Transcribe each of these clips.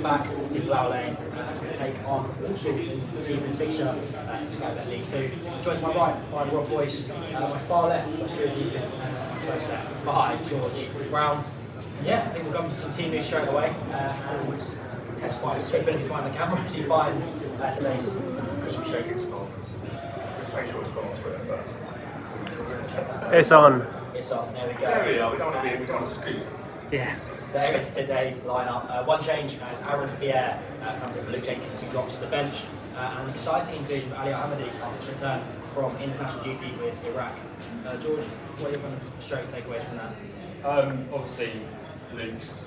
come back to Plough Lane as we take on Walsall in this evening's fixture in Sky Bet League 2. Joined to my right by Rob Boyce, my far left by Stuart Deacons, and my close left by George Brown. Yeah, I think we'll go into some team news straight away and test by his capability behind the camera as he finds today's shaking score. Just make sure it's gone on Twitter first. It's on. It's on, there we go. There we are, we don't want to scoop. Yeah. There is today's lineup. One change as Aaron Pierre comes in for Luke Jenkins, who drops to the bench. And an exciting inclusion of Ali Ahmadi after his return from international duty with Iraq. George, what are your kind of straight takeaways from that? Obviously, Luke's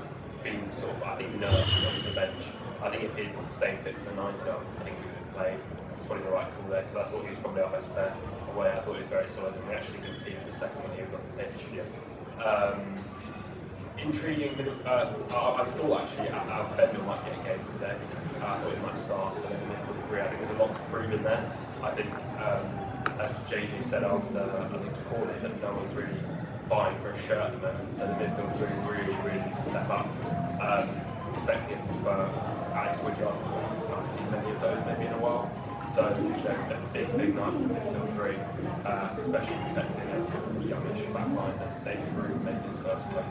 been sort of, I think, nursed onto the bench. I think if he'd stayed fit for the 90, I think he would have played. It's probably the right call there, because I thought he was probably our best player away. I thought he was very solid, and we actually didn't see him in the second when he was on the bench. Intriguing, I thought actually Benville might get a game today. I thought he might start, but then midfield three. I think there's a lot to prove in there. I think, as JJ said after the call it, that no one's really vying for a shirt at the moment, so the midfield really needs to step up. Expecting Alex Woodyard performance, I haven't seen many of those maybe in a while. So, a big night for midfield three, especially protecting a sort of youngish backline that they can improve maybe his first game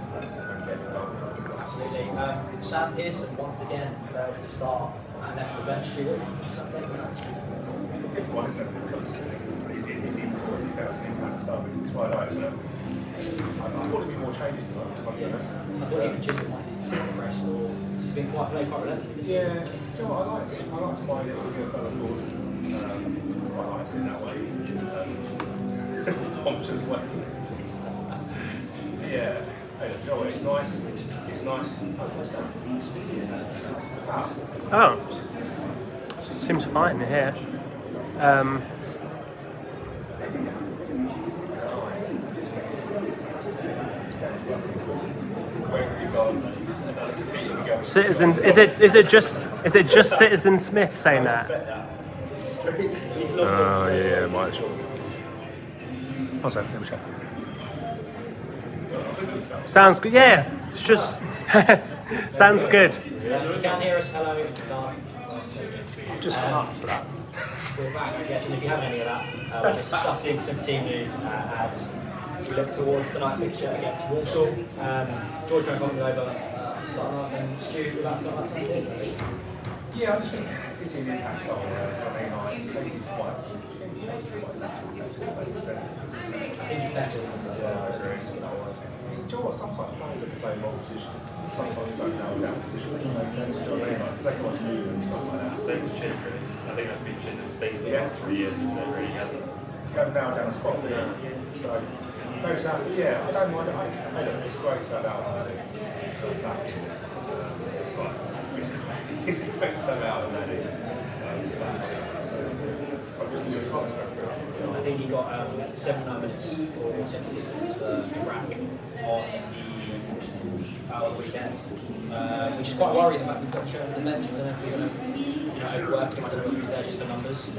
Absolutely. Sam Pearson once again fails to start and left the bench. Stuart, some take on that? Good one, isn't it? Because he's even more as he goes in impact stuff. It's quite nice, isn't it? I thought there'd be more changes than that. I thought even Chisholm might be rest, or it's been quite relatively this season. Yeah, you know what, I like to buy it with a fella forward. I like it in that way. Tom's as well. Yeah, hey, you know what, it's nice. It's nice. Oh. Seems fine here. Citizen, is it just Citizen Smith saying that? Oh yeah, might as well. How's that? There we go. Sounds good. Yeah, it's just sounds good. You can hear us. Hello. I've just come up for that. We're back, I guess, and if you haven't any of that, we're just discussing some team news as we look towards tonight's fixture against Walsall. George can comment over starting up, and Stu about starting up Sunday. Yeah, I just think it's an impact style. I mean, Casey's quite. I think he's better than that. Yeah, I agree. Do you know what? Sometimes players can play more positions. Sometimes you don't know that position. It doesn't make sense. Do you know what I mean? Because they can't move and stuff like that. Same as Chiz, really. I think that's been Chiz's thing for the last 3 years, isn't it? Really hasn't. You haven't nailed down a spot. Yeah. So, no, exactly. Yeah, I don't mind it. It's great to have out. It's great to have out. I think he got 79 minutes or 76 minutes for Iraq on the weekend, which is quite worrying. The fact we've got straight on the bench. I don't know if we're going to overwork him. I don't know if he's there just for numbers. A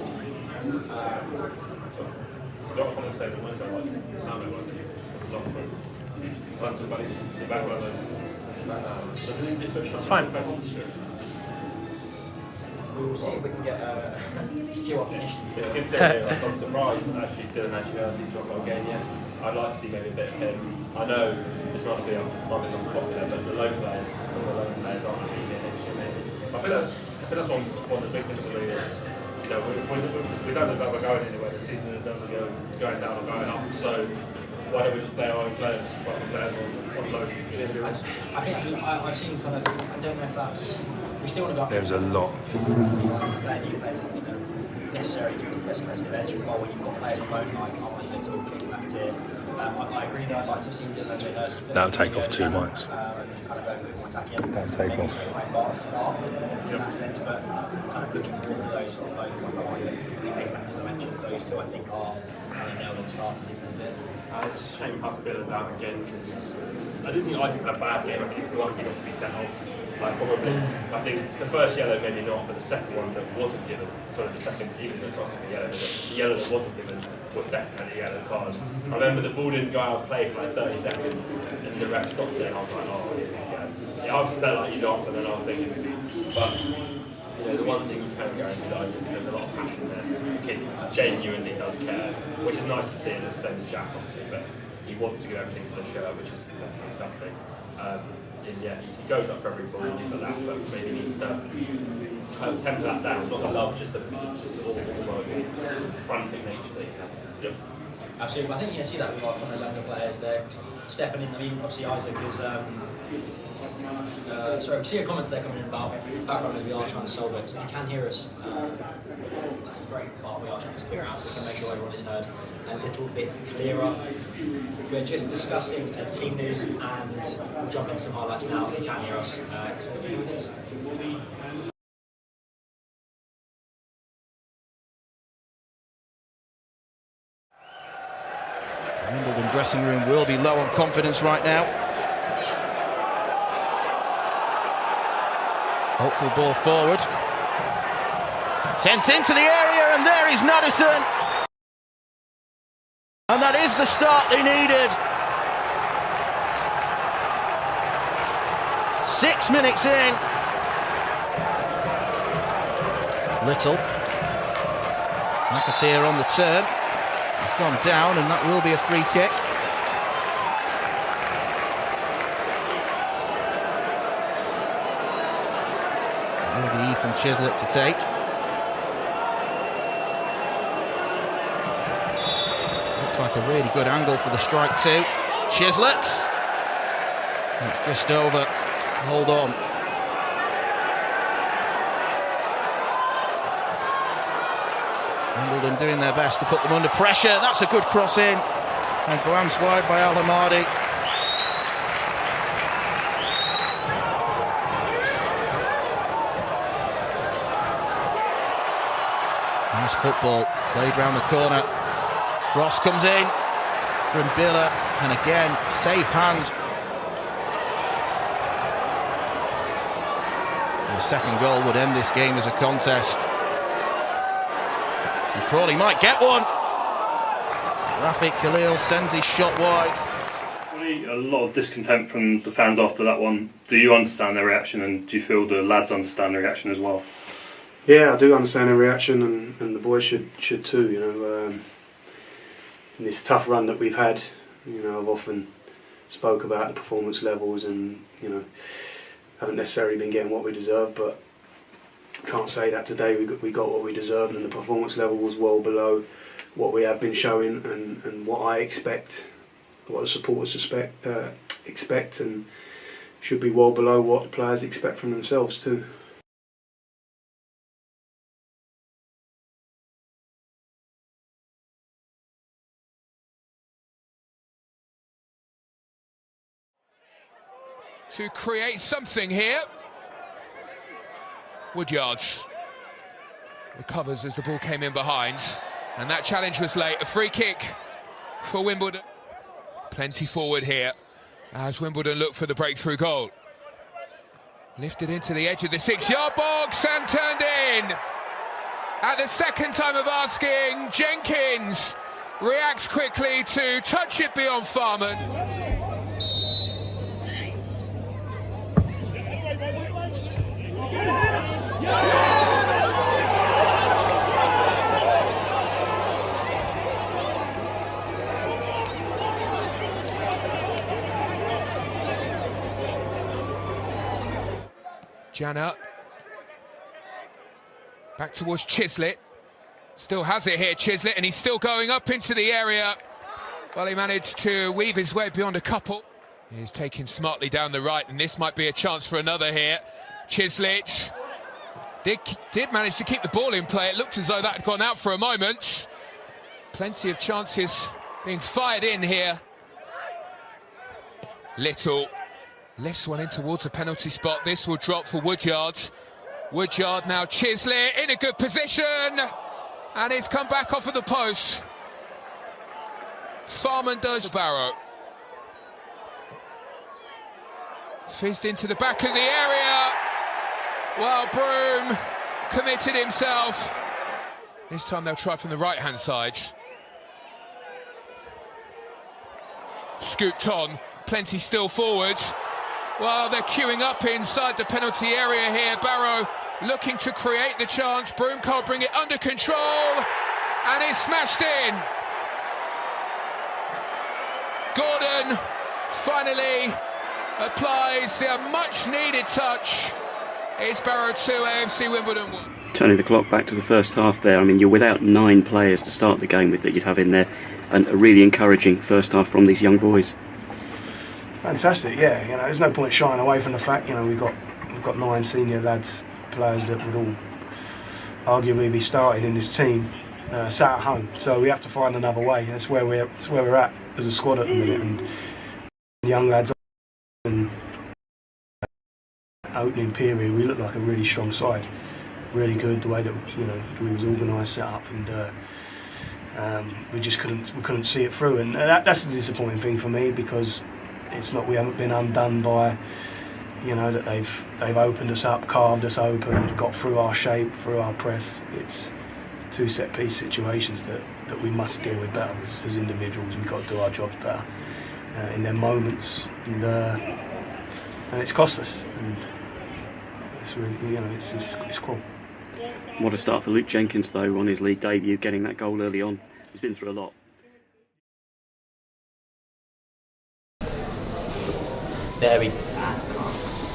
lot of comments say that most I like it sounded like a lot of points. Lots of money, the back one of those. It's fine. We'll see if we can get Stu off initially. I'm surprised actually Dylan Angiosi's not got a game yet. I'd like to see maybe a bit of him. I know it's not to be unpopular, but the local players, some of the local players aren't actually getting next year maybe. I think that's one of the big things for me is, you know, we don't look like we're going anywhere this season. It doesn't go going down or going up. So why don't we just play our own players, on loan? I think I've seen kind of. I don't know if that's. We still want to go up. There's a lot. Playing new players isn't necessarily the best players in the bench. While when you've got players on loan like Armani Little, Keith Lactier, I agree that I'd like to have seen Dylan Angiossi. That'll take off 2 mics. And kind of go a bit more attacking. That'll take off. Start in that sense, but kind of looking forward to those sort of players like Armani Little, Keith Lactier, as I mentioned. Those two I think are nailed on starters if they're fit. It's a shame Husbill's out again because I didn't think Isaac had a bad game. I think he wanted to be sent off. Like probably, I think the first yellow maybe not, but the second one that wasn't given, the second, even though it's not a yellow, the yellow that wasn't given was definitely a yellow card. I remember the ball didn't go out of play for like 30 seconds, and the ref stopped it, and I was like, oh, here we go. Yeah, I was just there like, he's off, and then I was thinking, but you know, the one thing you can guarantee guys is there's a lot of passion there. The kid genuinely does care, which is nice to see, and the same as Jack, obviously, but he wants to do everything for the shirt, which is definitely something. And yeah, he goes up for every ball and things like that, but maybe needs to temper that down. Not the love, just the frantic nature that he has. Yep. Absolutely, but I think you can see that with like one of the younger players. They're stepping in. I mean, obviously Isaac is. Sorry, we see a comment there coming in about background as we are trying to solve it. So if you can hear us, that is great. But we are trying to figure out so we can make sure everyone is heard a little bit clearer. We're just discussing team news, and we'll jump into some highlights now. If you can hear us, so with this. Wimbledon dressing room will be low on confidence right now. Hopeful ball forward. Sent into the area, and there is Madison. And that is the start they needed. 6 minutes in. Little. McAteer on the turn. He's gone down, and that will be a free kick. It will be Ethan Chislett to take. Looks like a really good angle for the strike too. Chislett. It's just over. Hold on. Wimbledon doing their best to put them under pressure. That's a good cross in. And glanced wide by Al Hamadi. Nice football. Played round the corner. Cross comes in from Billa. And again, safe hand. The second goal would end this game as a contest. And Crawley might get one. Rafiq Khalil sends his shot wide. A lot of discontent from the fans after that one. Do you understand their reaction, and do you feel the lads understand their reaction as well? Yeah, I do understand their reaction, and the boys should too. You know, in this tough run that we've had, you know, I've often spoke about the performance levels, and you know, haven't necessarily been getting what we deserve, but can't say that today we got what we deserved, and the performance level was well below what we have been showing, and what I expect, what the supporters expect, and should be well below what the players expect from themselves too. To create something here. Woodyard recovers as the ball came in behind, and that challenge was late. A free kick for Wimbledon. Plenty forward here as Wimbledon look for the breakthrough goal. Lifted into the edge of the 6-yard box and turned in. At the second time of asking, Jenkins reacts quickly to touch it beyond Farman. Janna back towards Chislett. Still has it here, Chislett, and he's still going up into the area. Well, he managed to weave his way beyond a couple. He's taken smartly down the right, and this might be a chance for another here. Chislett did manage to keep the ball in play. It looked as though that had gone out for a moment. Plenty of chances being fired in here. Little lifts one in towards the penalty spot. This will drop for Woodyard. Woodyard now, Chislett in a good position, and it's come back off of the post. Farman does Barrow. Fizzed into the back of the area. Well, Broom committed himself. This time they'll try from the right-hand side. Scooped on, plenty still forwards. Well, they're queuing up inside the penalty area here. Barrow looking to create the chance. Broom can't bring it under control, and it's smashed in. Gordon finally applies a much-needed touch. It's Barrow 2, AFC Wimbledon 1. Turning the clock back to the first half there, I mean, you're without 9 players to start the game with that you'd have in there, and a really encouraging first half from these young boys. Fantastic, yeah. You know, there's no point shying away from the fact, you know, we've got 9 senior lads, players that would all arguably be starting in this team, sat at home. So we have to find another way. That's where we're at as a squad at the minute, and young lads. And opening period, we looked like a really strong side, really good. The way that we was organised, set up, and we just couldn't see it through. And that's a disappointing thing for me, because we haven't been undone by, that they've opened us up, carved us open, got through our shape, through our press. It's 2 set piece situations that we must deal with better as individuals. We've got to do our jobs better in their moments, and it's cost us. And it's really, it's cruel. What a start for Luke Jenkins, though, on his league debut, getting that goal early on. He's been through a lot. There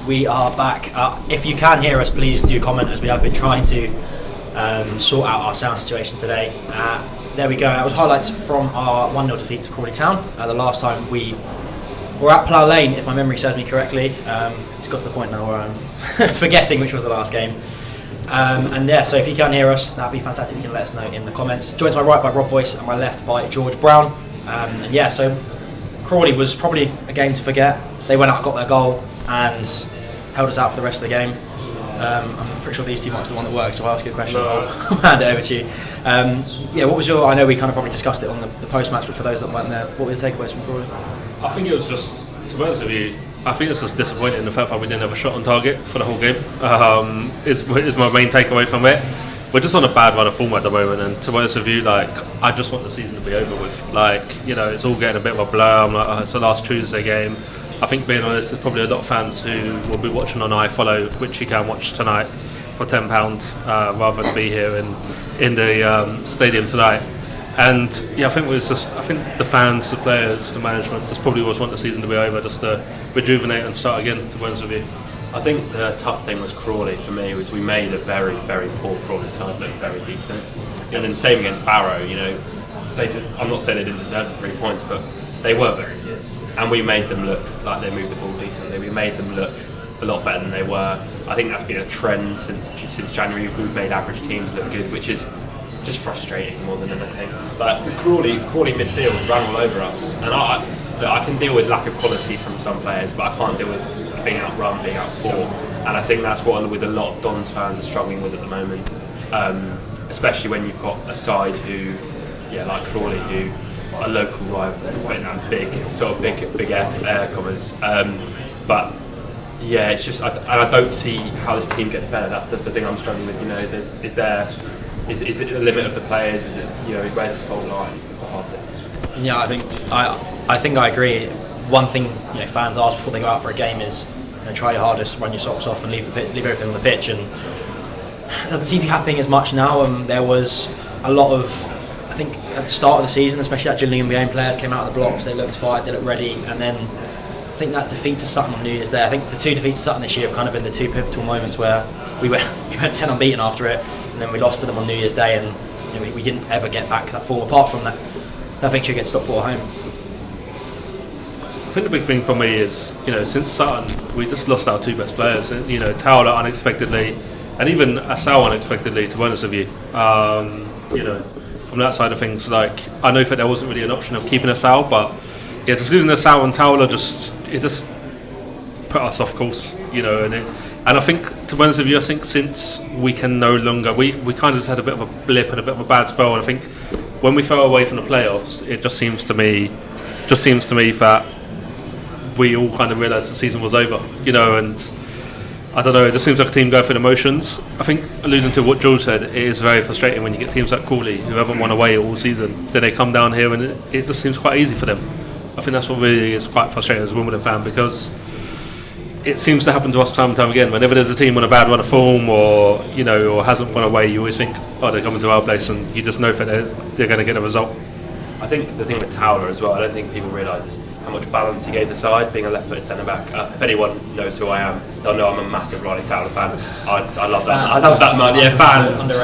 we are back. If you can hear us, please do comment, as we have been trying to sort out our sound situation today. There we go. That was highlights from our 1-0 defeat to Crawley Town. The last time we were at Plough Lane, if my memory serves me correctly. It's got to the point now where I'm forgetting which was the last game. And yeah, so if you can hear us, that'd be fantastic. You can let us know in the comments. Joined to my right by Rob Boyce and my left by George Brown. And yeah, so Crawley was probably a game to forget. They went out, got their goal, and held us out for the rest of the game. I'm pretty sure these two might be the one that works, so I'll ask you a question. I'll hand it over to you. Yeah, what was your? I know we kind of probably discussed it on the post-match, but for those that weren't there, what were your takeaways from Crawley? I think it was just, to be honest with you, I think it's just disappointing the fact that we didn't have a shot on target for the whole game. Is my main takeaway from it. We're just on a bad run of form at the moment, and to be honest with you, I just want the season to be over with. It's all getting a bit of a blur. I'm like, oh, it's the last Tuesday game. I think, being honest, there's probably a lot of fans who will be watching on iFollow, which you can watch tonight for £10 rather than be here in the stadium tonight. And yeah, I think the fans, the players, the management just probably always want the season to be over, just to rejuvenate and start again, to be honest with you. I think the tough thing was Crawley for me, was we made a very, very poor Crawley side look very decent. And then same against Barrow, I'm not saying they didn't deserve the 3 points, but they were very good. And we made them look like they moved the ball decently. We made them look a lot better than they were. I think that's been a trend since January. We've made average teams look good, which is just frustrating more than anything. But Crawley midfield ran all over us, and I can deal with lack of quality from some players, but I can't deal with being outrun, being outfought. And I think that's what with a lot of Dons fans are struggling with at the moment, especially when you've got a side who, like Crawley, who a local rival, putting that big air commas. But yeah, it's just, I don't see how this team gets better. That's the thing I'm struggling with. Is it the limit of the players? Is it, where's the fault line? It's the hard thing. Yeah, I think I agree. One thing fans ask before they go out for a game is, try your hardest, run your socks off, and leave everything on the pitch. And it doesn't seem to be happening as much now. There was a lot of, I think at the start of the season, especially that Gillingham game, players came out of the blocks, they looked fired, they looked ready, and then I think that defeat to Sutton on New Year's Day, I think the 2 defeats to Sutton this year have kind of been the 2 pivotal moments where we went 10 unbeaten after it, and then we lost to them on New Year's Day, and we didn't ever get back that form apart from that fixture against Stockport at home. I think the big thing for me is, since Sutton, we just lost our 2 best players. Towler unexpectedly, and even Asau unexpectedly, to be honest with you. From that side of things, I know that there wasn't really an option of keeping Asau, but yeah, just losing Asau and Towler just put us off course, and I think, to be honest with you, I think since we can no longer, we kind of just had a bit of a blip and a bit of a bad spell, and I think when we fell away from the playoffs, it just seems to me that we all kind of realised the season was over, you know, and I don't know, it just seems like a team going through the motions. I think, alluding to what George said, it is very frustrating when you get teams like Crawley who haven't won away all season, then they come down here and it just seems quite easy for them. I think that's what really is quite frustrating as a Wimbledon fan, because it seems to happen to us time and time again. Whenever there's a team on a bad run of form, or you know, or hasn't won away, you always think, oh, they're coming to our place, and you just know that they're going to get a result. I think the thing with Towler as well, I don't think people realise is how much balance he gave the side, being a left-footed centre-back. If anyone knows who I am, they'll know I'm a massive Riley Towler fan. I love that. I love that man. Yeah,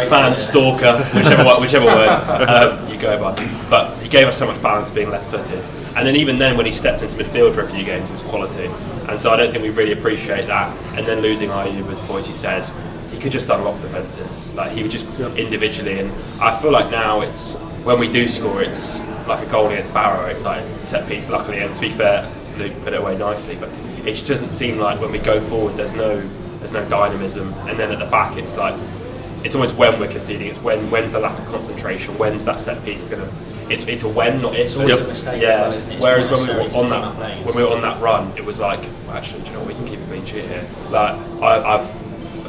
fan, stalker, whichever word you go by. But he gave us so much balance being left-footed. And then even then, when he stepped into midfield for a few games, it was quality. And so I don't think we really appreciate that. And then losing Ayew, as Boise said, he could just unlock defences. Like, he would just individually. And I feel like now it's, when we do score, it's like a goal against Barrow. It's like set piece, luckily, and to be fair, Luke put it away nicely. But it just doesn't seem like when we go forward, there's no dynamism. And then at the back, it's like, it's always when we're conceding. It's when's the lack of concentration. When's that set piece gonna? It's a when, not if. It's always a mistake. Yeah. As well, isn't it? It's Whereas when we were on that run, it was like, well, actually, do you know what, we can keep a clean sheet here. Like I've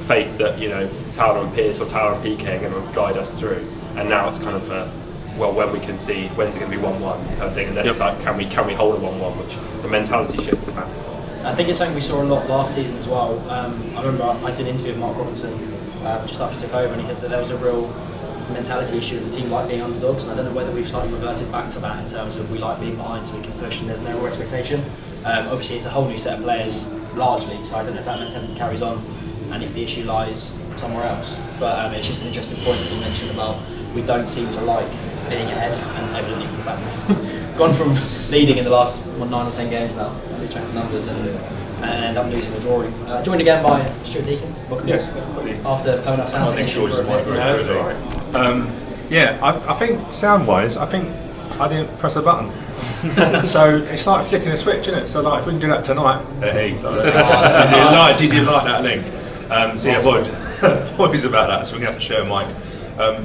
faith that, you know, Towler and Pearce or Towler and PK are going to guide us through. And now it's kind of well, when we concede, when's it going to be 1-1 kind of thing, and then it's like, can we hold a 1-1, which the mentality shift is massive. I think it's something we saw a lot last season as well. I remember I did an interview with Mark Robinson just after he took over, and he said that there was a real mentality issue with the team like being underdogs, and I don't know whether we've slightly reverted back to that in terms of we like being behind so we can push and there's no more expectation. Obviously it's a whole new set of players largely, so I don't know if that mentality carries on and if the issue lies somewhere else, but it's just an interesting point that you mentioned about we don't seem to like being ahead, and evidently from the fact we've gone from leading in the last 9 or 10 games now, I lose track of numbers, and end up losing or drawing. Joined again by Stuart Deakins. Welcome. Yes, after coming out sound technician for a bit. Yeah, I think sound-wise, I think I didn't press a button. So it's like flicking a switch, isn't it? So like if we can do that tonight, hey, did you like that link? So yeah, boys about that, so we're going to have to share a mic.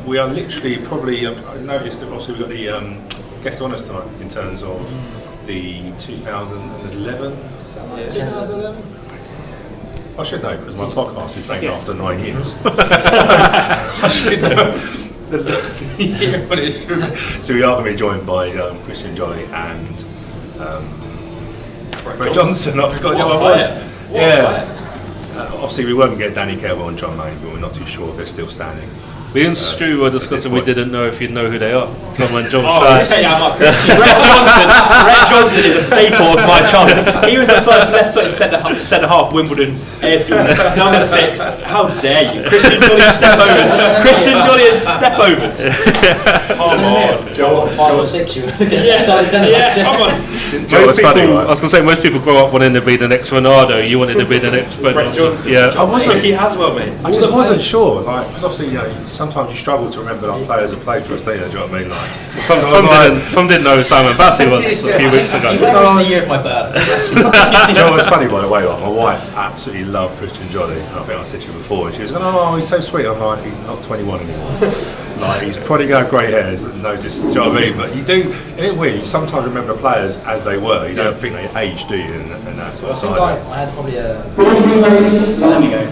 We are literally probably, I noticed that obviously we've got the guest honours tonight in terms of the 2011. 2011? I should know because my podcast is named after 9 years. I should know the year when it should. So we are going to be joined by Christian Jolly and Brett Johnson. I forgot your voice. Yeah. Obviously we won't get Danny Kelvin and John Main, but we're not too sure if they're still standing. Me and Stu were discussing we didn't know if you'd know who they are. Tom and John. Brett Johnson is a staple of my childhood. He was the first left-footed centre half Wimbledon AFC number 6. How dare you? Christian Jolly stepovers. Christian Jolly and stepovers. Come on, Joel. 5 or 6, you. Come on. I was going to say most people grow up wanting to be the next Ronaldo. You wanted to be the next Brett Johnson. Yeah. I was like, he has well, mate. I just wasn't sure, like, because obviously, you know, sometimes you struggle to remember like players that played for us, do you know what I mean? Like, Tom didn't know Simon Bassey was a few weeks ago. It was the year of my birth. You know what's funny, by the way, like, my wife absolutely loved Christian Jolly. I think I said to you before, and she was going, oh, he's so sweet. I'm like, he's not 21 anymore. Like, he's probably got grey hairs, no, just, do you know what I mean? But you do, isn't it weird? You sometimes remember players as they were. You don't think they age, do you? And that sort of side. I had probably a. There we go.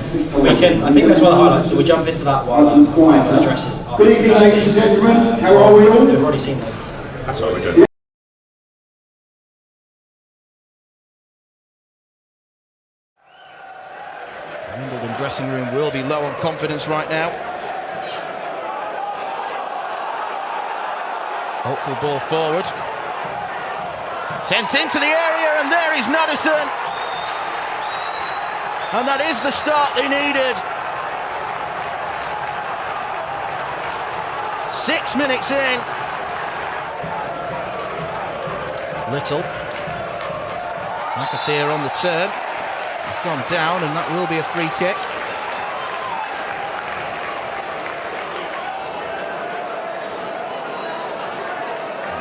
I think that's one of the highlights. So we jump into that while addresses our ladies and gentlemen, how are we all? We've already seen those. That's what we're doing. The Wimbledon dressing room will be low on confidence right now. Hopeful ball forward. Sent into the area, and there is Nadesan. And that is the start they needed. 6 minutes in. Little. McAteer on the turn. He's gone down, and that will be a free kick.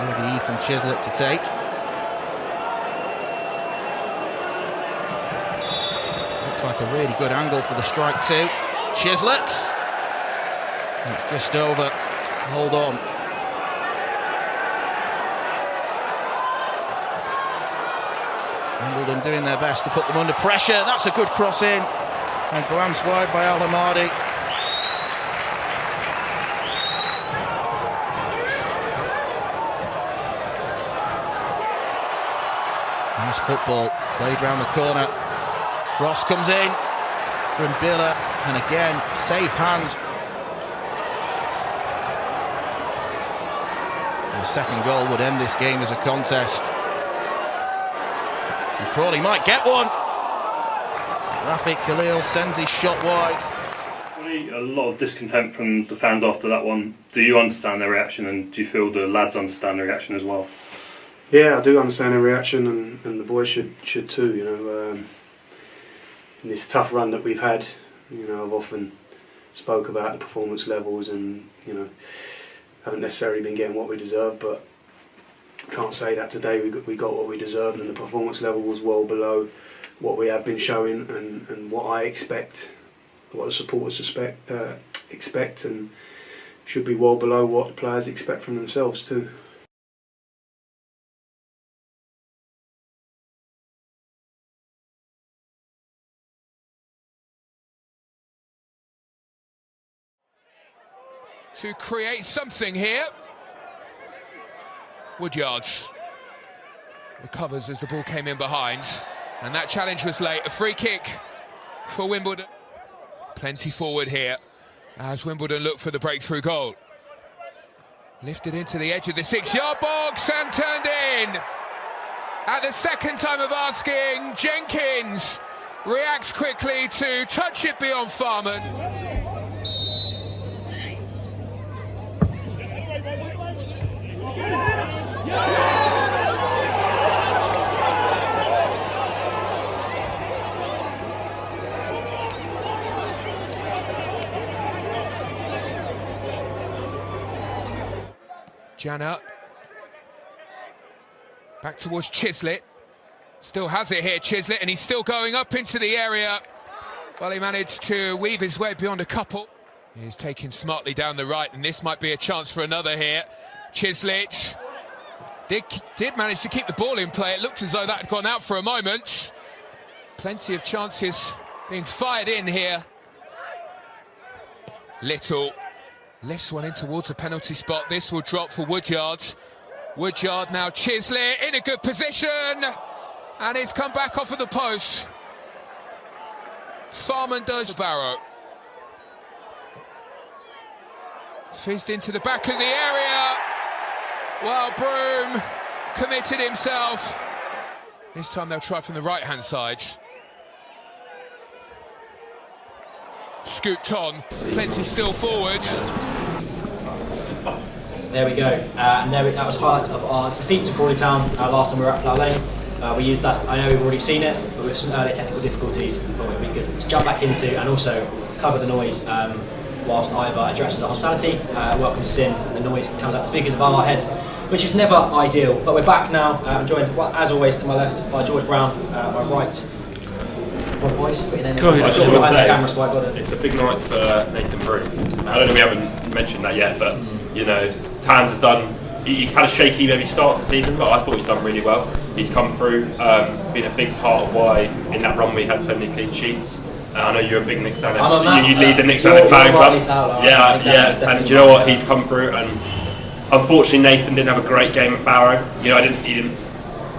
Maybe Ethan Chislett to take. Looks like a really good angle for the strike too. Chislett. It's just over. Hold on. Wimbledon doing their best to put them under pressure. That's a good cross in, and glanced wide by Al Hamadi. Nice football played round the corner. Cross comes in from Billa, and again, safe hands. The second goal would end this game as a contest. And Crawley might get one. Rafiq Khalil sends his shot wide. A lot of discontent from the fans after that one. Do you understand their reaction, and do you feel the lads understand their reaction as well? Yeah, I do understand their reaction, and the boys should too. You know, in this tough run that we've had, you know, I've often spoke about the performance levels, and you know, haven't necessarily been getting what we deserve, but can't say that today we got what we deserved, and the performance level was well below what we have been showing, and what I expect, what the supporters expect, and should be well below what the players expect from themselves too. To create something here. Woodyard recovers as the ball came in behind, and that challenge was late. A free kick for Wimbledon. Plenty forward here as Wimbledon look for the breakthrough goal. Lifted into the edge of the 6-yard box and turned in. At the second time of asking, Jenkins reacts quickly to touch it beyond Farman. Janna back towards Chislett. Still has it here, Chislett, and he's still going up into the area. Well, he managed to weave his way beyond a couple. He's taken smartly down the right, and this might be a chance for another here. Chislett did manage to keep the ball in play. It looked as though that had gone out for a moment. Plenty of chances being fired in here. Little lifts one in towards the penalty spot. This will drop for Woodyard. Woodyard now, Chislett in a good position, and it's come back off of the post. Farman does Barrow. Fizzed into the back of the area. Well, Broom committed himself. This time they'll try from the right-hand side. Scooped on, plenty still forwards. There we go, and that was highlights of our defeat to Crawley Town last time we were at Plough Lane. We used that, I know we've already seen it, but with some early technical difficulties, we thought it would be good to jump back into and also cover the noise whilst Ivor addresses our hospitality, welcomes us in, and the noise comes out the speakers above our head, which is never ideal. But we're back now, I'm joined, as always, to my left by George Brown, my right. It's a big night for Nathan Broom. I don't know, we haven't mentioned that yet, but you know, Tans has done. He had a shaky maybe start to the season, but I thought he's done really well. He's come through, been a big part of why in that run we had so many clean sheets. I know you're a big Nick Sanek. You lead the Nick Sanek fan club. Yeah, and do you know what? He's come through, and unfortunately Nathan didn't have a great game at Barrow. You know, he didn't.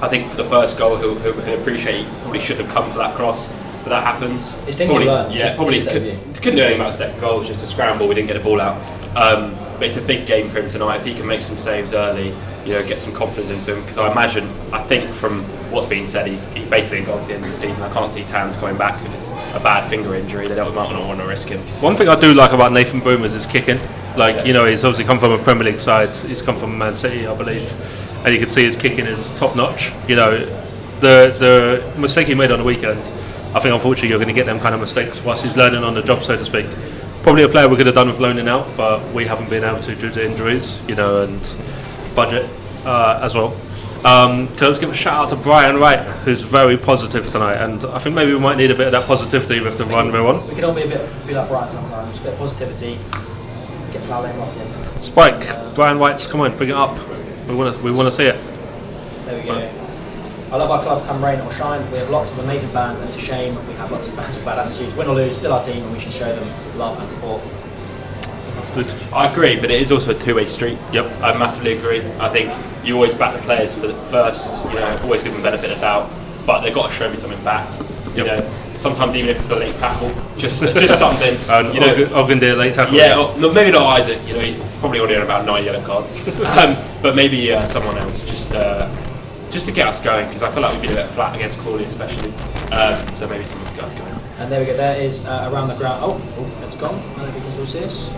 I think for the first goal, he'll appreciate. He probably should have come for that cross. But that happens. It's things you learn. Yeah, probably couldn't do anything about the second goal. It was just a scramble. We didn't get a ball out. But it's a big game for him tonight. If he can make some saves early, you know, get some confidence into him. Because I think from what's been said, he's basically gone to the end of the season. I can't see Tans coming back if it's a bad finger injury. They might not want to risk him. One thing I do like about Nathan Broom is his kicking. Like, you know, he's obviously come from a Premier League side. He's come from Man City, I believe, and you can see his kicking is top notch. You know, the mistake he made on the weekend, I think unfortunately you're going to get them kind of mistakes whilst he's learning on the job, so to speak. Probably a player we could have done with loaning out, but we haven't been able to due to injuries, you know, and budget as well. Let's give a shout out to Brian Wright, who's very positive tonight, and I think maybe we might need a bit of that positivity with the run we're on. We can all be like Brian sometimes, a bit of positivity, get Plough Lane rocking. Spike, Brian Wrights, come on, bring it up. We want to see it. There we go. I love our club, come rain or shine. We have lots of amazing fans, and it's a shame we have lots of fans with bad attitudes. Win or lose, still our team, and we should show them love and support. Good. I agree, but it is also a two-way street. Yep, I massively agree. I think you always back the players for the first, always give them benefit of doubt, but they've got to show me something back. You know, sometimes even if it's a late tackle, just something. Ogden did a late tackle. Yeah, maybe not Isaac. He's probably already on about 9 yellow cards. But maybe someone else, just to get us going, because I feel like we've been a bit flat against Crawley especially. So maybe someone to get us going. And there we go. There is around the ground. Oh, it's gone. I don't know if you can still see us.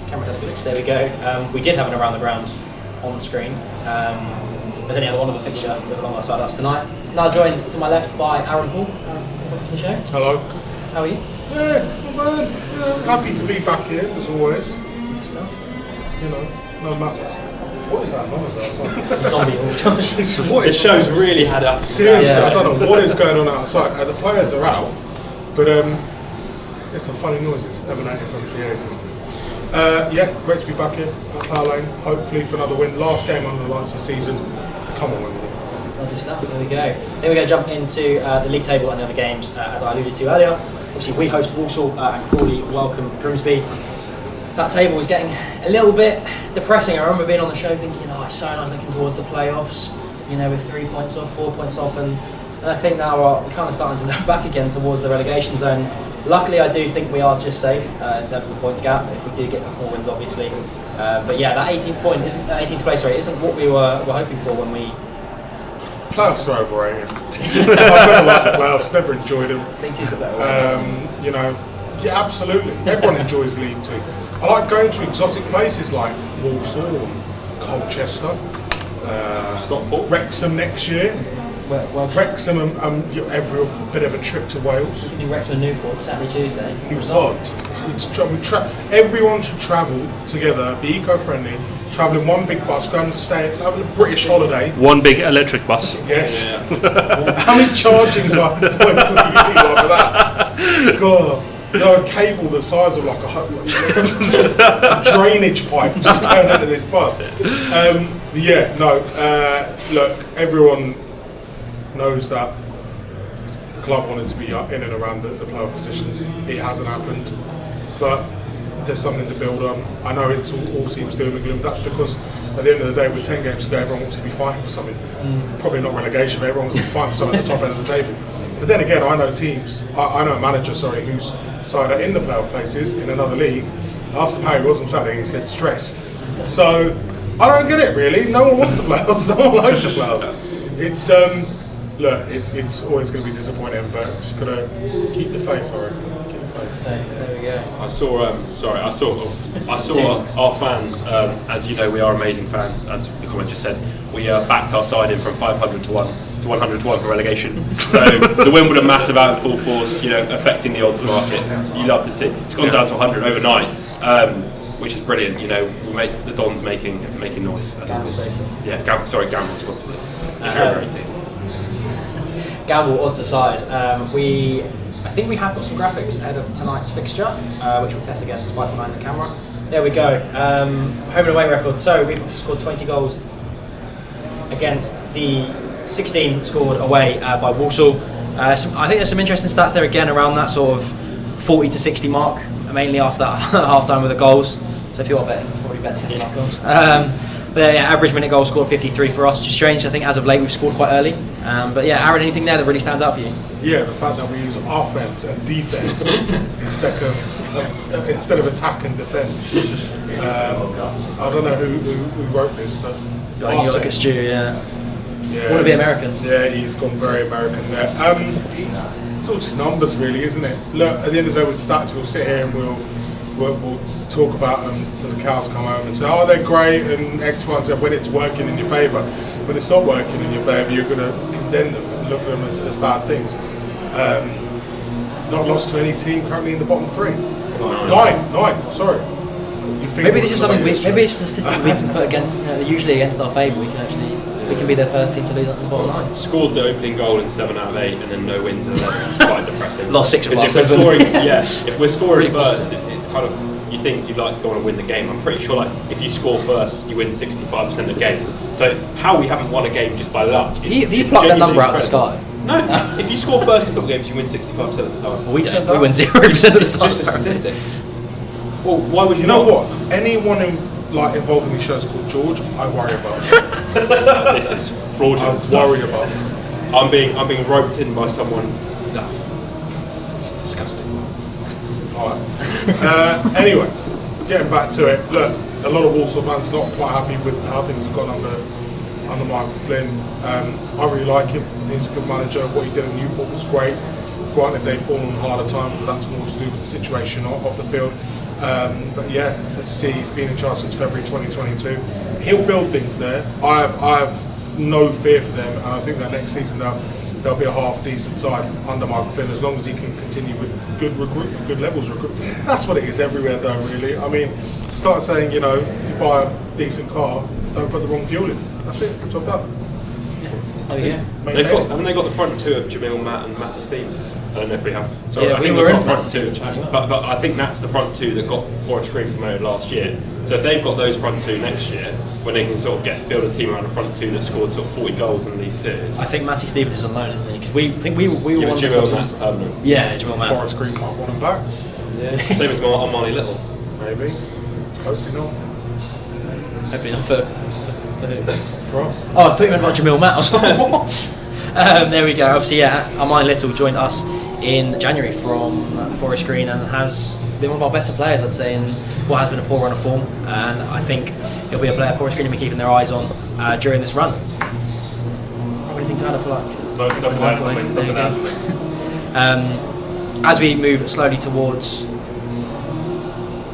Camera had a glitch. There we go. We did have an around the ground on the screen. There's only one other fixture alongside us tonight. Now joined to my left by Aaron Paul. Welcome to the show. Hello. How are you? Yeah, not bad. Happy to be back here as always. Good stuff. No matter. What is that noise outside? Zombie. What The show's really had up. Seriously, I don't know what is going on outside. The players are out, but there's some funny noises emanating from the PA system. Great to be back here at Plough Lane. Hopefully for another win. Last game under the lights of the season. Come on, Wimbledon. Lovely stuff. There we go. Then we're going to jump into the league table and the other games, as I alluded to earlier. Obviously, we host Walsall and Crawley welcome Grimsby. That table was getting a little bit depressing. I remember being on the show thinking, it's so nice looking towards the playoffs, with 3 points off, 4 points off, and I think now we're kind of starting to look back again towards the relegation zone. Luckily, I do think we are just safe in terms of the points gap, if we do get a couple more wins, obviously. But yeah, that 18th place isn't what we were hoping for when we... Playoffs are overrated. I've never liked the playoffs, never enjoyed them. League Two's the better way. Yeah, absolutely. Everyone enjoys League Two. I like going to exotic places like Walsall and Colchester, Stockport, Wrexham next year. Wrexham and every bit of a trip to Wales. We can do Wrexham and Newport Saturday, Tuesday. Everyone should travel together, be eco-friendly, travel in one big bus, go and stay, have a British holiday. One big electric bus. Yes. How many charging type points are you need after that? God. A cable the size of like a drainage pipe just going under this bus. Look, everyone knows that the club wanted to be in and around the playoff positions. It hasn't happened, but there's something to build on. I know it all seems doom and gloom. That's because at the end of the day, with 10 games to go, everyone wants to be fighting for something. Probably not relegation, but everyone wants to be fighting for something at the top end of the table. But then again, I know teams. I know a manager, whose side are in the playoff places in another league. I asked him how he was on Saturday. He said stressed. So I don't get it really. No one wants the playoffs. No one likes the playoffs. It's it's always going to be disappointing, but just got to keep the faith for it. There we go. I saw our fans. As you know, we are amazing fans. As the comment just said, we backed our side in from 500 to 1 to 100 to 1 for relegation. So the Wimbledon massive out in full force, affecting the odds market. You love to see. It's gone down to 100 overnight, which is brilliant. We make the Dons making noise as always. Yeah, Gamble responsibility. If you're a great team. Gamble odds aside, I think we have got some graphics ahead of tonight's fixture, which we'll test again despite behind the camera. There we go. Home and away record. So we've scored 20 goals against the 16 scored away by Walsall. I think there's some interesting stats there again around that sort of 40 to 60 mark, mainly after that half time with the goals. So if you're betting, probably bet 7.5 goals. But yeah, average minute goal scored 53 for us, which is strange. I think as of late we've scored quite early. But yeah, Aaron, anything there that really stands out for you? Yeah, the fact that we use offense and defense instead of attack and defense. I don't know who wrote this, but you look at Stu, yeah. Want to be American? Yeah, he's gone very American there. It's all just numbers, really, isn't it? Look, at the end of the day, with stats, we'll sit here and we'll talk about them till the cows come home and say, oh, they're great and X, Y, Z when it's working in your favour. When it's not working in your favour, you're going to condemn them and look at them as bad things. Not lost to any team currently in the bottom three. Nine. Sorry. Maybe this is something. Maybe it's a statistic we can put against. Usually against our favour, we can be the first team to lose at the bottom line. Scored the opening goal in 7 out of 8, and then no wins in 11. It's quite depressing. Lost 6 of our 7. If we're scoring first, it's kind of you think you'd like to go on and win the game. I'm pretty sure, like, if you score first, you win 65% of games. So how we haven't won a game just by luck? He plucked that number out of the sky. No, if you score first in football games, you win 65% of the time. We win 0% of the time. It's just a statistic. Well, why would you? You know what? Anyone involved in these shows called George, I worry about. This is fraudulent. I worry about. I'm being roped in by someone. No, disgusting. Alright. Anyway, getting back to it. Look, a lot of Walsall fans not quite happy with how things have gone under Michael Flynn. I really like him. I think he's a good manager. What he did at Newport was great. Granted, they've fallen on harder times, but that's more to do with the situation off the field. But yeah, as you see, he's been in charge since February 2022. He'll build things there. I have no fear for them, and I think that next season they'll be a half decent side under Michael Flynn, as long as he can continue with good levels recruitment. That's what it is everywhere, though. Really, I mean, start saying, you know, if you buy a decent car, don't put the wrong fuel in. That's it. Job done. Haven't they got the front two of Jamil, Matt, and Matty Stevens? I don't know if we have. Sorry, Yeah, I think we were we've in got front two. But I think that's the front two that got Forest Green promoted last year. So if they've got those front two next year, when they can sort of build a team around the front two that scored sort of 40 goals in League Two. I think Matty Stevens is on loan, isn't he? Because we were one of the Jamil clubs. Matt's permanent. Yeah, Jamil Matt. Forest Green might want him back. Yeah. Same as Marnie Little. Maybe. Hopefully not. Hopefully not for who? For us. Oh, I thought you meant about Jamil Matt. I was like, what? There we go. Obviously, yeah, Armani Little joined us in January from Forest Green and has been one of our better players, I'd say, in what has been a poor run of form. And I think he'll be a player Forest Green will be keeping their eyes on during this run. Anything to add, I feel like? As we move slowly towards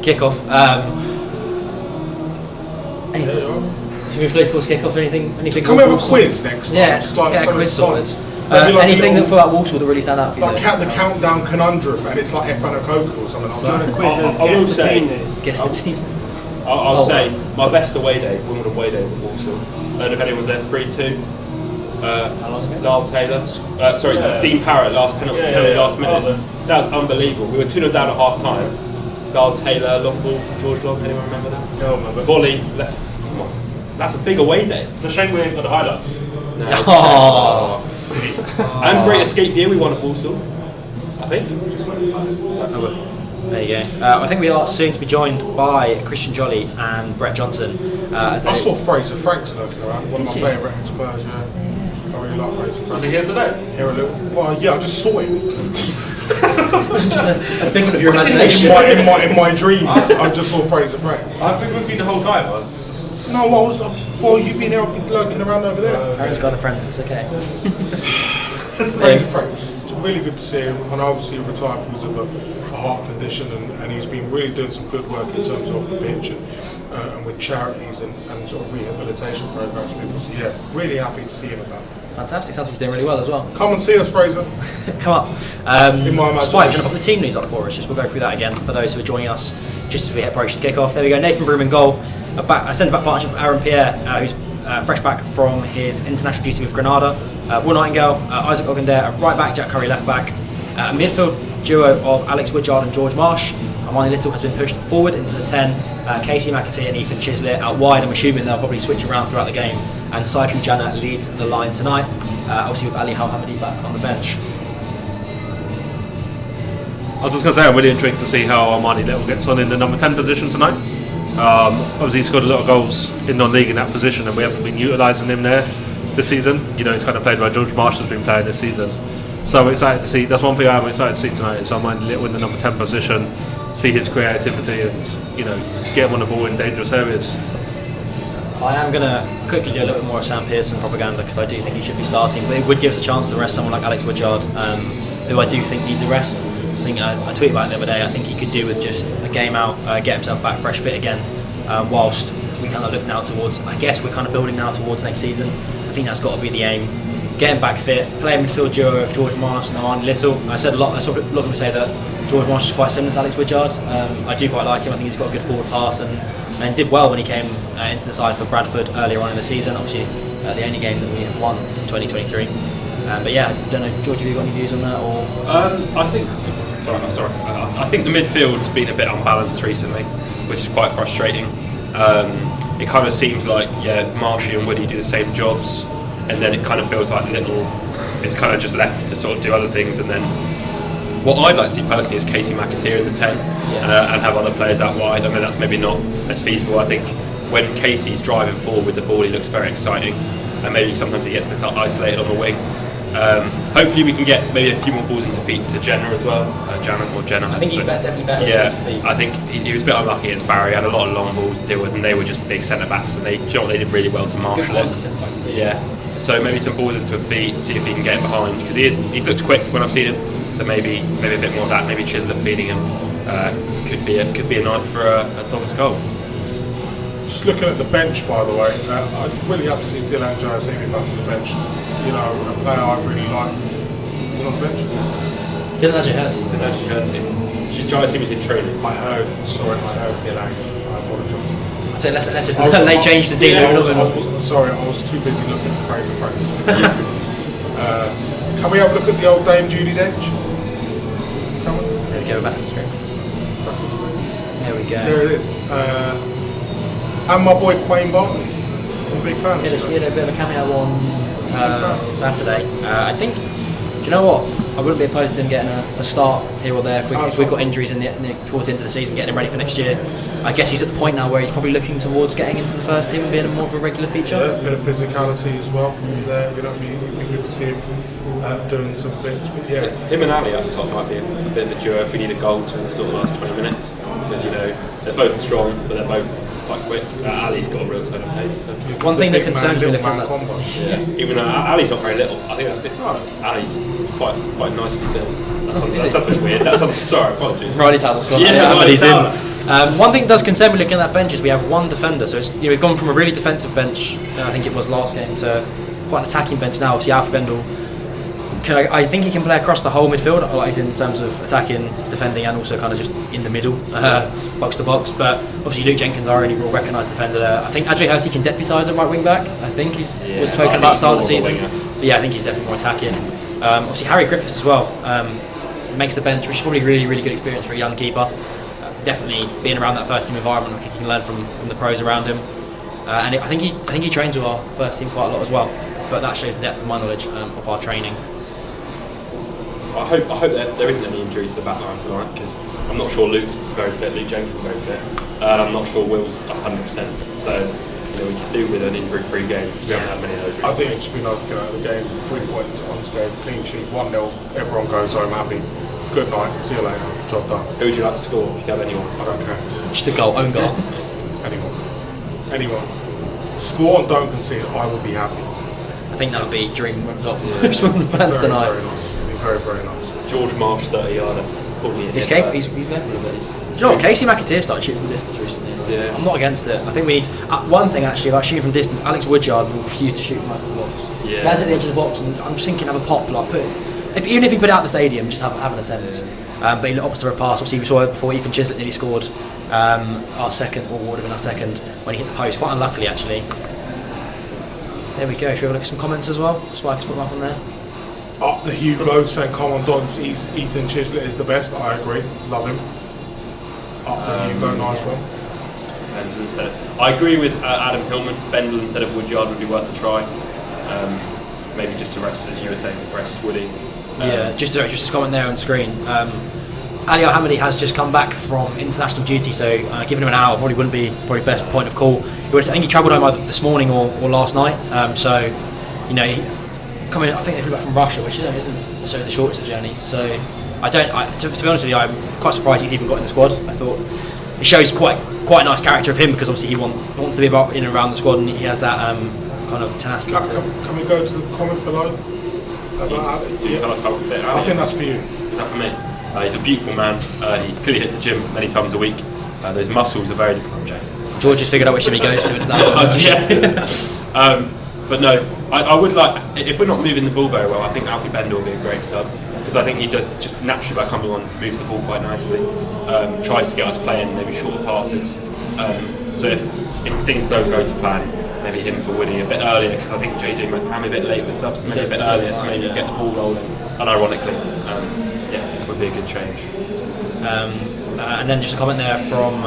kickoff, should we play towards kickoff? Anything? Can we have a quiz next time? Yeah, just like get a quiz sorted. little, Anything that for that Walsall that really stand out for you? Like the countdown conundrum, and it's like F and a Coke or something like that. Quiz of guess the team is. Guess the team. I'll say my best away day, Wimbledon away days at Walsall. I don't know if anyone was there. 3-2. How long ago? Lyle Taylor, Dean Parrott last penalty last minute. That was unbelievable. We were 2-0 down at half time. Lyle Taylor, long ball from George Long. Anyone remember that? Yeah, I remember. Volley left. Come on, that's a big away day. It's a shame we ain't got the highlights. No, and Great Escape Year we won at Walsall, I think. There you go. I think we are soon to be joined by Christian Jolly and Brett Johnson. I saw Fraser Franks lurking around. One of my favourite ex-Spurs. Yeah. I really like Fraser Franks. Was he here today? Here a little. Well, yeah, I just saw him. Just a figment of your imagination. in my dreams, I just saw Fraser Franks. I've been with you the whole time. Well, you've been here, I've been lurking around over there. Aaron's got a friend, it's okay. Fraser Franks, it's really good to see him, and obviously he retired because of a heart condition, and he's been really doing some good work in terms of the pitch and with charities and sort of rehabilitation programs. So yeah, really happy to see him about. Fantastic, sounds like he's doing really well as well. Come and see us, Fraser. Come up. In my imagination. Spike, do you want to put the team news up for us? We'll go through that again for those who are joining us just as we approach the kick-off. There we go, Nathan Broom in goal. A centre-back partnership with Aaron Pierre, who's fresh back from his international duty with Granada. Will Nightingale, Isaac Ogundare, right back, Jack Curry left back. A midfield duo of Alex Woodyard and George Marsh. Armani Little has been pushed forward into the 10. Casey McAtee and Ethan Chislett out wide. I'm assuming they'll probably switch around throughout the game. And Saiku Jana leads the line tonight, obviously with Ali Hamidi back on the bench. I was just going to say, I'm really intrigued to see how Armani Little gets on in the number 10 position tonight. Obviously, he's scored a lot of goals in non-league in that position, and we haven't been utilising him there this season. You know, he's kind of played where George Marsh has been playing this season. So I'm excited to see. That's one thing I'm excited to see tonight is Armani Little in the number 10 position, see his creativity, and get him on the ball in dangerous areas. I am going to quickly do a little bit more of Sam Pearson propaganda because I do think he should be starting, but it would give us a chance to rest someone like Alex Woodyard, who I do think needs a rest. I think I tweeted about it the other day. I think he could do with just a game out, get himself back fresh fit again, whilst we kind of look now towards, I guess we're kind of building now towards next season. I think that's got to be the aim. Get him back fit, play a midfield duo of George Marsh and Armani Little. I saw a lot of people say that George Marsh is quite similar to Alex Woodyard. I do quite like him. I think he's got a good forward pass and did well when he came into the side for Bradford earlier on in the season. Obviously, the only game that we have won in 2023. But yeah, I don't know, George, have you got any views on that? Or I think sorry. I think the midfield's been a bit unbalanced recently, which is quite frustrating. It kind of seems like Marshy and Woody do the same jobs, and then it kind of feels like it's kind of just left to sort of do other things. And then what I'd like to see personally is Casey McAteer in the 10 and have other players out wide. I mean, that's maybe not as feasible. I think when Casey's driving forward with the ball, he looks very exciting, and maybe sometimes he gets a bit isolated on the wing. Hopefully we can get maybe a few more balls into feet to Jenna as well. Jenna. I think he's definitely better. Yeah, I think he was a bit unlucky against Barry. He had a lot of long balls to deal with, and they were just big centre backs, and they did really well to marshal it. Yeah, so maybe some balls into a feet, see if he can get him behind, because he's looked quick when I've seen him. So maybe a bit more of that. Maybe Chislett feeding him could be a night for a Dog's goal. Just looking at the bench, by the way, I'd really happy to see Dylan Jayasimi back on the bench. You know, a player I really like. Is he on the bench? Dylan Jayasimi. Jayasimi's in training. I heard Dylan. I apologise. I'd say let's just they changed the team. Sorry, I was too busy looking at Fraser. Can we have a look at the old Dame Judi Dench? Come on. There we go, back on the screen. There we go. There it is. And my boy Quayne Bartley. I'm a big fan. Yeah, he had a bit of a cameo on Saturday. I think, do you know what? I wouldn't be opposed to him getting a start here or there if we've got injuries towards the end of the season, getting him ready for next year. I guess he's at the point now where he's probably looking towards getting into the first team and being more of a regular feature. Yeah, a bit of physicality as well. There, you know, it'd be good to see him doing some bits. But yeah, him and Ali up top might be a bit of a duo if we need a goal to the sort of last 20 minutes, because they're both strong, but they're both quite quick. Ali's got a real turn of pace. So. One thing that concerns me looking at that, even though Ali's not very little, I think that's a bit. Ali's quite nicely built. That sounds a bit weird. Sorry, apologies. Riley Taylor's gone. But he's in. One thing that does concern me looking at that bench is we have one defender. So it's, we've gone from a really defensive bench, I think it was last game, to quite an attacking bench now. Obviously, Alfie Bendel. I think he can play across the whole midfield, like in terms of attacking, defending, and also kind of just in the middle, box to box. But obviously, Luke Jenkins, our only real recognised defender there. I think Adrian Hersey can deputise at right wing back. I think was spoken about at the start of the season. But yeah, I think he's definitely more attacking. Obviously, Harry Griffiths as well makes the bench, which is probably really, really good experience for a young keeper. Definitely being around that first team environment, where he can learn from the pros around him. And I think he trains with our first team quite a lot as well. But that shows the depth of my knowledge of our training. I hope that there isn't any injuries to the back line tonight, because I'm not sure Luke's very fit, Luke Jenkins is very fit, and I'm not sure Will's 100%, so we could do with an injury-free game, because we haven't had many of those recently. I think it'd just be nice to get out of the game, 3 points unscathed, clean sheet, 1-0, everyone goes home happy, good night, see you later, job done. Who would you like to score if you have anyone? I don't care. Just a goal, own goal. Anyone. Score and don't concede, I will be happy. I think that would be dream result for most fans tonight. Very nice. Very, very nice. George Marsh, 30-yarder. He's led. Do you know what? Casey McAteer started shooting from distance recently. Yeah. I'm not against it. I think we need one thing actually about shooting from distance. Alex Woodyard will refuse to shoot from outside the box. Yeah. That's at the edge of the box, and I'm just thinking have a pop, even if he put it out the stadium, just have an attempt. But he opts for a pass. Obviously, we saw it before. Ethan Chislett nearly scored our second, or would have been our second, when he hit the post. Quite unluckily, actually. There we go. Should we have a look at some comments as well? Spike's put them up on there. Up the Hugo saying, come on, Dons, Ethan Chislett is the best. I agree, love him. Up the Hugo, nice one. I agree with Adam Hillman. Bendel instead of Woodyard would be worth a try. Maybe just to rest, as you were saying, rest Woody. Just a comment there on screen. Ali Al-Hamadi has just come back from international duty, so giving him an hour probably wouldn't be best point of call. I think he travelled home either this morning or last night. I think they flew back from Russia, which isn't necessarily the shortest of journeys. So to be honest with you, I'm quite surprised he's even got in the squad. I thought it shows quite a nice character of him, because obviously he wants to be about in and around the squad, and he has that kind of tenacity. Can we go to the comment below? Do you tell us how fit? I think that's for you. Is that for me? He's a beautiful man. He clearly hits the gym many times a week. Those muscles are very different from Jay. George has figured out which gym he goes to. It's that. But no, I would like, if we're not moving the ball very well, I think Alfie Bendel will be a great sub, because I think he does just naturally by coming on moves the ball quite nicely, tries to get us playing maybe shorter passes. So if things don't go to plan, maybe him for Woody a bit earlier, because I think JJ might cram a bit late with subs, maybe a bit earlier to maybe get the ball rolling. Unironically, be a good change. And then just a comment there from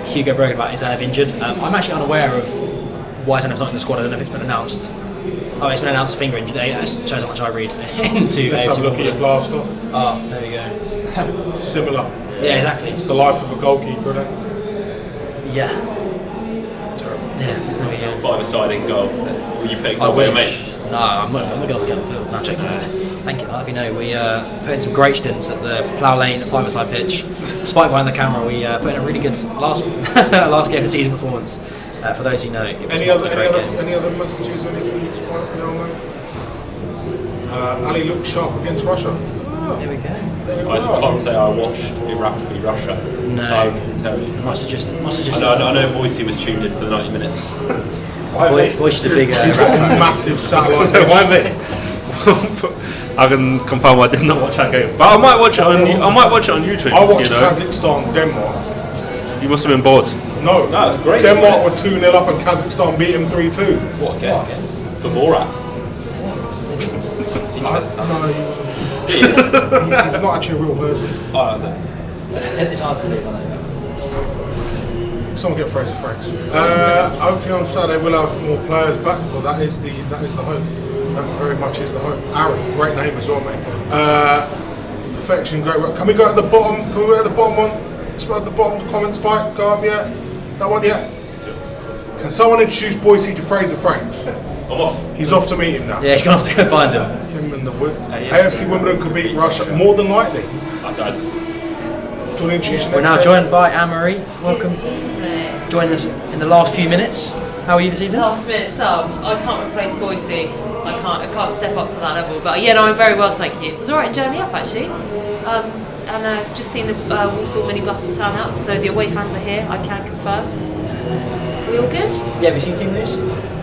Hugo Brogan about Zanev injured. I'm actually unaware of why Zanev's not in the squad. I don't know if it's been announced. Oh, it's been announced finger injury. That shows how much I read into Let's have a look at your plaster. Oh, there we go. Similar. Yeah, exactly. It's the life of a goalkeeper, isn't it? Yeah. Yeah, there we go. Five-a-side in goal. Were you picking I up with your wish. mates? No, I'm not going to get on the field. No, I'm joking. Thank you. I'll have you know, we put in some great stints at the Plough Lane 5-a-side pitch. Despite behind the camera, we put in a really good last game of season performance. For those who know, it was any other messages or anything? Ali looked sharp against Russia. There we go. I can't say I watched Iraq v Russia. No. So I can tell you. Must have just. I know Boise was tuned in for the 90 minutes. Boise's a big. He's got a massive satellite. Why me? I can confirm I did not watch that game, but I might watch it on. I might watch it on YouTube. I watched Kazakhstan, Denmark. You must have been bored. No, it was a great. Denmark were 2-0 up and Kazakhstan beat him 3-2. What again? For Borat. No, he's not actually a real person. I don't know. It's hard to believe, I know. Someone get Fraser Franks. Hopefully on Saturday we'll have more players back. Well, that is the hope. That very much is the hope. Aaron, great name as well, mate. Perfection, great work. Can we go at the bottom? Can we go at the bottom one? Spread the bottom comment spike. Go up yet? That one yet? Can someone introduce Boise to Fraser Franks? I'm off. He's off to meet him now. Yeah, he's going to have to go find him. Him and the AFC Wimbledon could beat Russia more than likely. I don't. We're now joined by Anne-Marie. Welcome. Join us in the last few minutes. How are you this evening? Last minute sub. I can't replace Boise. I can't step up to that level. But yeah, no, I'm very well, thank you. It was alright journey up actually. And I've just seen the Walsall minibus turn up, so the away fans are here. I can confirm. We all good? Yeah, have you seen team news?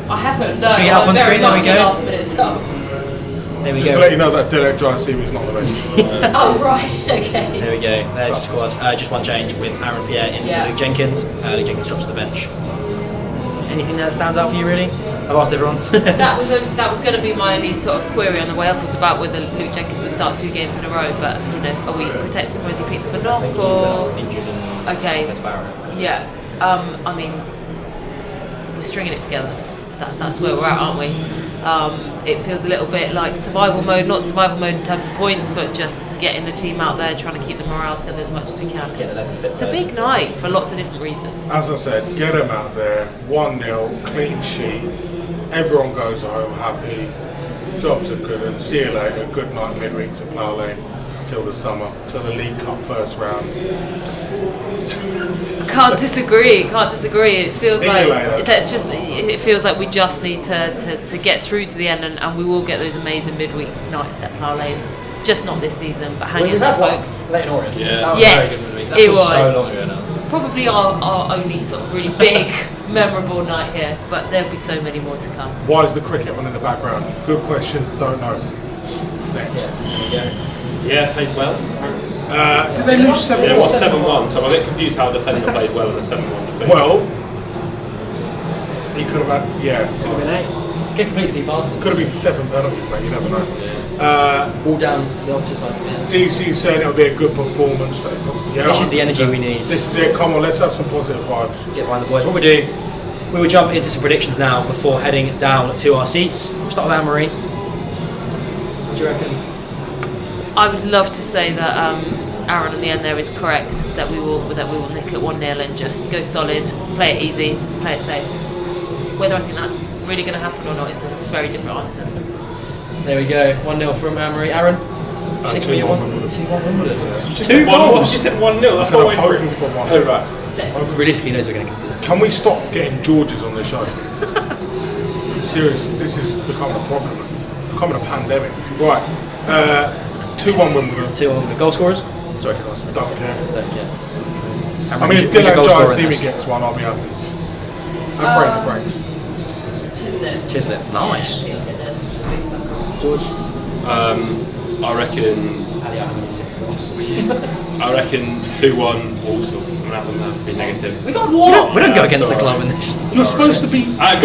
I haven't. No, Should we get up on very screen? There we much go. a last minute sub. There we Just go. to let you know that Derek Giacini is not the best. Oh right, okay. There we go. There's your squad. Just one change with Aaron Pierre in for Luke Jenkins. Luke Jenkins drops to the bench. Anything that stands out for you, really? I've asked everyone. that was going to be my only sort of query on the way up, was about whether Luke Jenkins would start 2 games in a row. But you know, are we protecting him? Has he picked up a knock or? Okay. Yeah. I mean, we're stringing it together. That's where we're at, aren't we? It feels a little bit like survival mode, not survival mode in terms of points, but just getting the team out there, trying to keep the morale together as much as we can. It's a big night for lots of different reasons. As I said, get them out there, 1-0, clean sheet, everyone goes home happy, jobs are good, and see you later, good night midweek to Plough Lane, till the summer, till the League Cup first round. Can't disagree. It feels See like you later. it feels like we just need to get through to the end, and we will get those amazing midweek nights at Plough Lane. Just not this season, but hang in there, folks. Late in Orient. Yeah. Yes, That it was was. so long ago now. Probably our only sort of really big, memorable night here, but there'll be so many more to come. Why is the cricket on in the background? Good question, don't know. Next. Yeah, played well. Did they lose 7-1? Yeah, it was 7-1, so I'm a bit confused how a defender played well in a 7-1 defeat. Well, he could have had, Could have been 8. Get completely passes. Could have been 7 penalties, mate, you never know. All down the opposite side to me. DC saying it'll be a good performance. Yeah, This is the energy we need. This is it, come on, let's have some positive vibes. Get behind the boys. What we do, we will jump into some predictions now before heading down to our seats. We'll start with Anne-Marie. What do you reckon? I would love to say that Aaron in the end there is correct, that we will nick it 1-0 and just go solid, play it easy, just play it safe. Whether I think that's really going to happen or not is a very different answer. There we go. 1-0 from Anne-Marie. Aaron? 2-1 Wimbledon. 2-1 Wimbledon. Two goals? She said 1-0. That's I'm what I hoping for 1. Oh right. Realistically knows we're going to consider. Can we stop getting Georges on the show? Seriously, this is becoming a problem. Becoming a pandemic. Right. 2-1 Wimbledon. 2-1 Wimbledon. Goal scorers? Sorry for asking. Don't care. Don't care. I mean, if Dylan Giacini gets one, I'll be happy. And Fraser Franks. Chislett. Nice. George? I reckon. I reckon 2-1 Walsall. I'm gonna have to be negative. We got what? We don't go against the club in this. You're supposed to be. I'll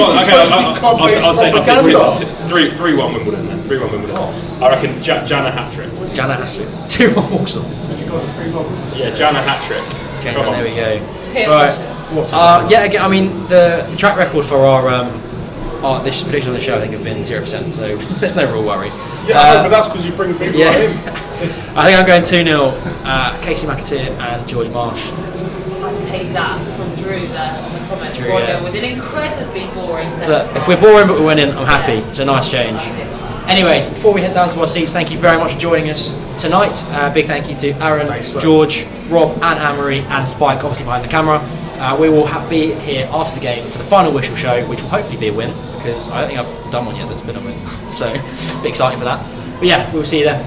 say 3-1 Wimbledon then. 3-1 Wimbledon. I reckon Jana hat-trick. Jana hat-trick. 2-1 Walsall. Yeah, Jan a hat trick. Okay, Come on. there we go. Peer Right. pressure. Yeah, again, I mean, the track record for our this prediction on the show, I think, have been 0%, so there's no real worry. Yeah, but that's because you bring people like him. I think I'm going 2-0, Casey McAteer and George Marsh. I take that from Drew there on the comments. Drew, 1-0 yeah. with an incredibly boring second But if half. we're boring but we're winning, I'm happy. It's a nice change. Anyways, before we head down to our seats, thank you very much for joining us tonight. Big thank you to Aaron, George, Rob and Anne-Marie and Spike, obviously behind the camera. We will be here after the game for the final whistle show, which will hopefully be a win, because I don't think I've done one yet that's been a win. So, a bit exciting for that. But yeah, we'll see you then.